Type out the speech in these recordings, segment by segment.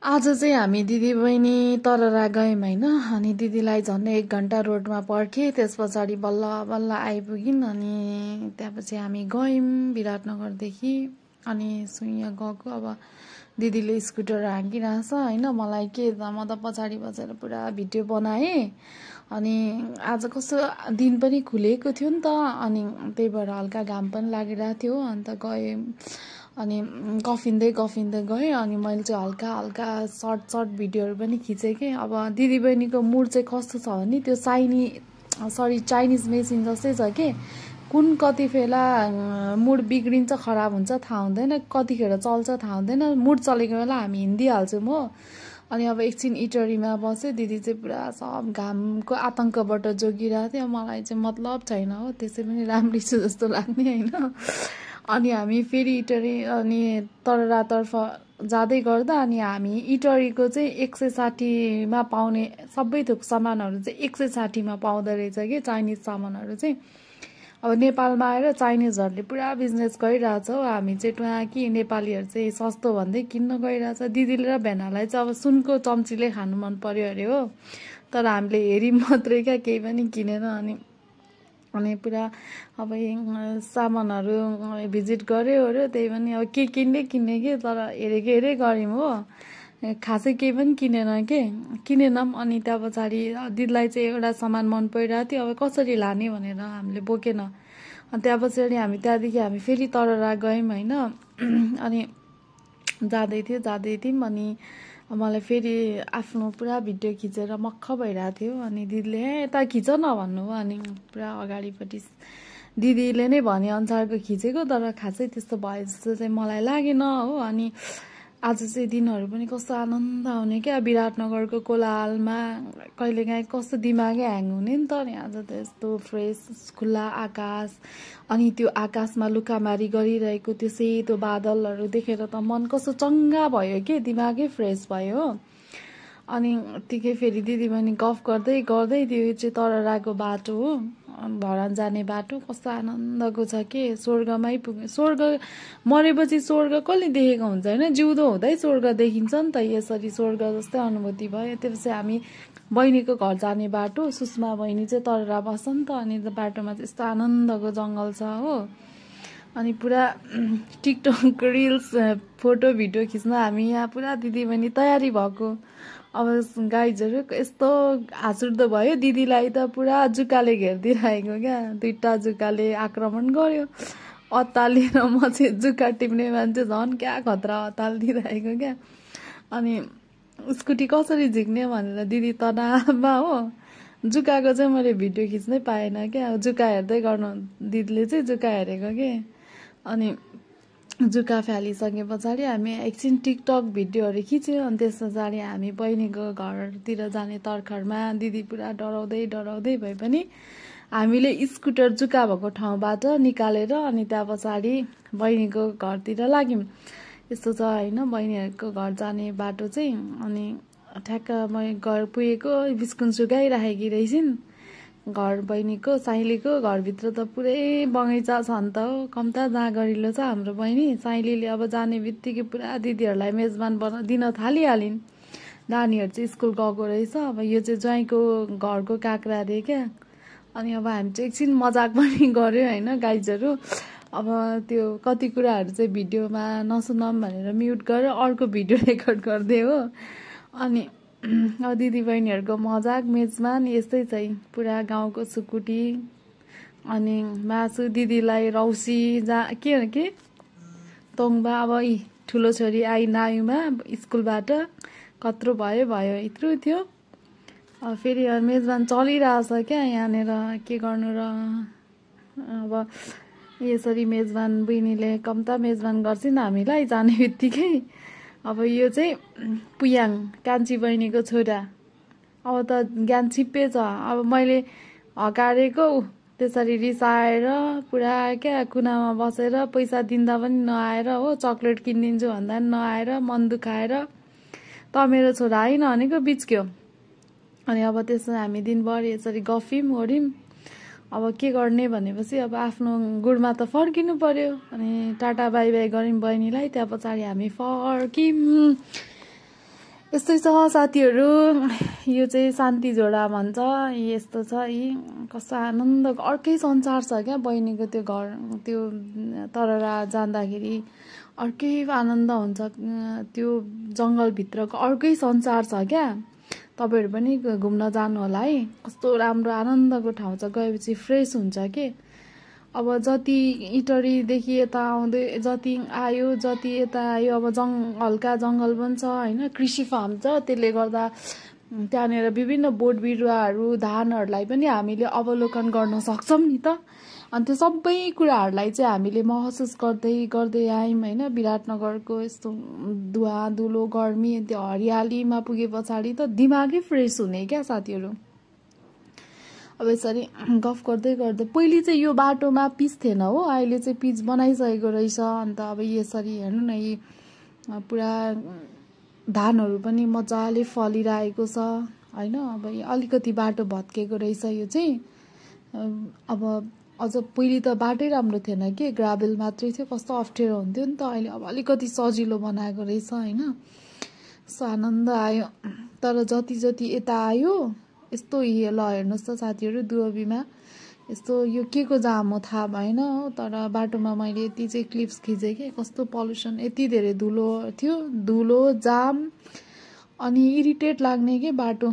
आज चाहिँ हामी दिदी बहिनी तररा गयौँ होइन। अनि दिदीलाई झन्डै 1 घन्टा रोडमा पर्खेँ, त्यस पछाडि बल्ल बल्ल आइपुगिन्। अनि त्यहाँपछि हामी गयौँ विराटनगरदेखि। अनि सुइँ गएको। अब दिदीले स्कुटर हाँकिरहेछ होइन। मलाई के म त पछाडि बसेर पुरा भिडियो बनाएँ। अनि आज कस्तो दिन पनि खुलेको थियो नि त, अनि त्यही भएर हल्का घाम पनि लागिरहेको थियो। अन्त गएँ अनि कफिँदै गएँ। अनि मैले चाहिँ हल्का हल्का सर्ट भिडियोहरू पनि खिचेँ कि। अब दिदीबहिनीको मुड चाहिँ कस्तो छ भने त्यो चाइनिज मेसिन जस्तै छ कि। कुन कति बेला मुड बिग्रिन्छ, खराब हुन्छ थाहा हुँदैन, कतिखेर चल्छ थाहा हुँदैन। मुड चलेको बेला हामी हिँडिहाल्छौँ हो। अनि अब एकछिन इटरीमा बसेँ। दिदी चाहिँ पुरा सब घामको आतङ्कबाट जोगिरहेको थियो। मलाई चाहिँ मतलब छैन हो, त्यसै पनि राम्रै छु जस्तो लाग्ने होइन। अनि हामी फेरि इटरी अनि तररातर्फ जाँदै गर्दा अनि हामी इटरीको चाहिँ 160मा पाउने सबै थोक सामानहरू चाहिँ 160मा पाउँदो रहेछ कि, चाइनिज सामानहरू चाहिँ। अब नेपालमा आएर चाइनिजहरूले पुरा बिजनेस गरिरहेछ हो। हामी चाहिँ टुवा कि नेपालीहरू चाहिँ सस्तो भन्दै किन्न गइरहेछ। दिदीले र भेनालाई चाहिँ अब सुनको चम्चीले खानु मन पर्यो अरे हो। तर हामीले हेरि मात्रै क्या, केही पनि किनेन। अनि पुरा अब सामानहरू भिजिट गऱ्यो। त्यही पनि अब के किन्ने कि, तर हेरे गऱ्यौँ हो। खासै केही पनि किनेनौँ। अनि त्यहाँ पछाडि दिदीलाई चाहिँ एउटा सामान मन परिरहेको थियो। अब कसरी लाने भनेर हामीले बोकेन। अनि त्यहाँ पछाडि त्यहाँदेखि हामी फेरि तररा गयौँ होइन। अनि जाँदै थियौँ। अनि मलाई फेरि आफ्नो पुरा भिडियो खिचेर मक्ख भइरहेको थियो। अनि दिदीले यता खिच न भन्नुभयो। अनि पुरा अगाडिपट्टि दिदीले नै भनेअनुसारको खिचेको, तर खासै त्यस्तो भयो जस्तो चाहिँ मलाई लागेन हो। अनि आज चाहिँ दिनहरू पनि कस्तो आनन्द आउने क्या। विराटनगरको कोलाहालमा कहिलेकाहीँ कस्तो दिमागै ह्याङ हुने नि त। अनि आज त यस्तो फ्रेस खुल्ला आकाश। अनि त्यो आकाशमा लुकामारी गरिरहेको त्यो सेतो बादलहरू देखेर त मन कस्तो चङ्गा भयो कि, दिमागै फ्रेस भयो हो। अनि त्यतिकै फेरि दिदीबहिनी गफ गर्दै त्यो चाहिँ तरराको बाटो हो, धरान जाने बाटो। कस्तो आनन्दको छ कि, स्वर्गमै पुग्यो। स्वर्ग मरेपछि स्वर्ग कसले देखेको हुन्छ होइन, जिउँदो हुँदै स्वर्ग देखिन्छ नि त। यसरी स्वर्ग जस्तै अनुभूति भयो। त्यसपछि हामी बहिनीको घर जाने बाटो, सुषमा बहिनी चाहिँ तररा बस्छ नि त। अनि बाटोमा चाहिँ यस्तो आनन्दको जङ्गल छ हो। अनि पुरा टिकटक रिल्स फोटो भिडियो खिच्न हामी यहाँ पुरा दिदीबहिनी तयारी भएको। अब गाइजहरू यस्तो हाँसउठ्दो भयो। दिदीलाई त पुरा जुकाले घेरिदिइरहेको क्या। 2टा जुकाले आक्रमण गर्यो। अत्तालिएर म चाहिँ जुका टिप्ने मान्छे झन् क्या खतरा अत्तालिदिइरहेको क्या। अनि स्कुटी कसरी झिक्ने भनेर दिदी तनावमा हो। जुकाको चाहिँ मैले भिडियो खिच्नै पाएन क्या। जुका हेर्दै गर्नु दिदीले चाहिँ जुका हेरेको के। अनि जुका फालिसके पछाडि हामी एकछिन टिकटक भिडियोहरू खिच्यौँ। अनि त्यस पछाडि हामी बहिनीको घरतिर जाने तर्खरमा दिदी पुरा डराउँदै भए पनि हामीले स्कुटर जुका भएको ठाउँबाट निकालेर अनि त्यहाँ पछाडि बहिनीको घरतिर लाग्यौँ। यस्तो छ होइन बहिनीहरूको घर जाने बाटो चाहिँ। अनि ठ्याक्क म घर पुगेको बिस्कुट सुकाइराखेकी रहेछन्। घर बहिनीको साइलीको घरभित्र त पुरै बगैँचा छ नि त हो। कम्ता जाँगरिलो छ हाम्रो बहिनी। साइलीले अब जाने बित्तिकै पुरा दिदीहरूलाई मेजबान दिन थालिहालिन्। नानीहरू चाहिँ स्कुल गएको रहेछ। अब यो चाहिँ ज्वाइँको घरको काँक्रा अरे क्या। अनि अब हामी चाहिँ एकछिन मजाक पनि गऱ्यो होइन गाइजहरू। अब त्यो कति कुराहरू चाहिँ भिडियोमा नसुनाऊँ भनेर म्युट गरेर अर्को भिडियो रेकर्ड गरिदियो हो। अनि अब दिदीबहिनीहरूको मजाक मेजबान यस्तै चाहिँ पुरा गाउँको सुकुटी। अनि मासु दिदीलाई रौसी के तोङबा। अब ठुलो छोरी आई नायुमा स्कुलबाट कत्रो भयो यत्रो थियो। अब फेरि मेजबान चलिरहेछ क्या यहाँनिर, के गर्नु र। अब यसरी मेजबान बहिनीले कम्ता मेजबान गर्छिन् हामीलाई जाने बित्तिकै। अब यो चाहिँ पुयाङ कान्छी बहिनीको छोरा। अब त ज्ञान छिप्पे छ। अब मैले हकारेको त्यसरी रिसाएर पुरा क्या कुनामा बसेर पैसा दिँदा पनि नआएर हो, चक्लेट किनिदिन्छु भन्दा पनि नआएर मन दुखाएर त मेरो छोरा होइन भनेको बिच्क्यो। अनि अब त्यसमा हामी दिनभरि यसरी गफ्यौँ ओर्यौँ। अब के गर्ने भनेपछि अब आफ्नो गुडमा त फर्किनु पर्यो। अनि टाटा बाई बाई गऱ्यौँ बहिनीलाई। त्यहाँ पछाडि हामी फर्क्यौँ। यस्तै छ साथीहरू। यो चाहिँ शान्ति झोडा भन्छ। यस्तो छ यी कस्तो आनन्द अर्कै संसार छ क्या बहिनीको त्यो घर त्यो तररा जाँदाखेरि अर्कै आनन्द हुन्छ। त्यो जङ्गलभित्रको अर्कै संसार छ क्या। तपाईँहरू पनि घुम्न जानु होला है। कस्तो राम्रो आनन्दको ठाउँ छ। गएपछि फ्रेस हुन्छ के। अब जति इटरीदेखि यता आउँदै जति यता आयो अब हल्का जङ्गल पनि छ होइन। कृषि फार्म छ त्यसले गर्दा त्यहाँनिर विभिन्न बोट बिरुवाहरू धानहरूलाई पनि हामीले अवलोकन गर्न सक्छौँ नि त। अनि त्यो सबै कुराहरूलाई चाहिँ हामीले महसुस गर्दै गर्दै आयौँ होइन। विराटनगरको यस्तो धुवा धुलो गर्मी त्यो हरियालीमा पुगे पछाडि त दिमागै फ्रेस हुने क्या साथीहरू। अब यसरी गफ गर्दै गर्दै पहिले चाहिँ यो बाटोमा पिच थिएन हो। अहिले चाहिँ पिच बनाइसकेको रहेछ। अन्त अब यसरी हेर्नु न यी पुरा धानहरू पनि मजाले फलिरहेको छ होइन। अब अलिकति बाटो भत्केको रहेछ यो चाहिँ। अब अझ पहिले त बाटै राम्रो थिएन कि ग्राभेल मात्रै थियो। कस्तो अप्ठ्यारो हुन्थ्यो नि त। अहिले अब अलिकति सजिलो बनाएको रहेछ होइन। यस्तो आनन्द आयो। तर जति जति यता आयो यस्तो ल हेर्नुहोस् त साथीहरू दुअबीमा यस्तो यो के को जाम हो थाहा भएन हो। तर बाटोमा मैले यति चाहिँ क्लिप्स खिचेँ कि कस्तो पल्युसन यति धेरै धुलो थियो। धुलो जाम अनि इरिटेट लाग्ने के बाटो।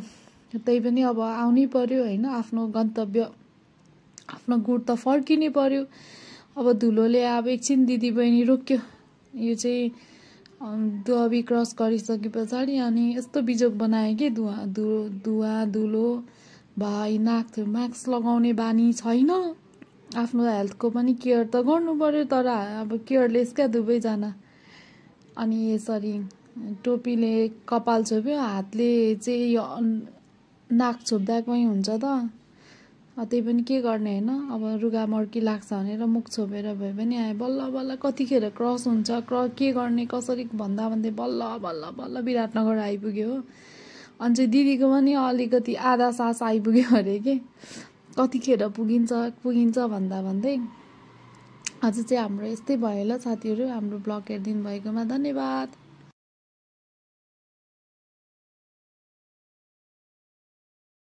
त्यही पनि अब आउनै पर्यो होइन। आफ्नो गन्तव्य आफ्नो गुड त फर्किनै पर्यो। अब धुलोले अब एकछिन दिदी बहिनी रोक्यो। यो चाहिँ दुअबी क्रस गरिसके पछाडि अनि यस्तो बिजोग बनायो कि धुवा धुलो भाइ नाक मास्क लगाउने बानी छैन। आफ्नो हेल्थको पनि केयर त गर्नु पर्यो। तर अब केयरलेस क्या दुवैजना। अनि यसरी टोपीले कपाल छोप्यो हातले चाहिँ यो नाक छोप्दामै हुन्छ त। त्यही पनि के गर्ने होइन। अब रुगा मर्की लाग्छ भनेर मुख छोपेर भए पनि आयो। बल्ल बल्ल कतिखेर क्रस हुन्छ के गर्ने कसरी भन्दा भन्दै बल्ल बल्ल बल्ल विराटनगर आइपुग्यो हो। अनि चाहिँ दिदीको पनि अलिकति आधा सास आइपुग्यो अरे के। कतिखेर पुगिन्छ भन्दा भन्दै आज चाहिँ हाम्रो यस्तै भयो ल साथीहरू। हाम्रो ब्लग हेरिदिनु भएकोमा धन्यवाद।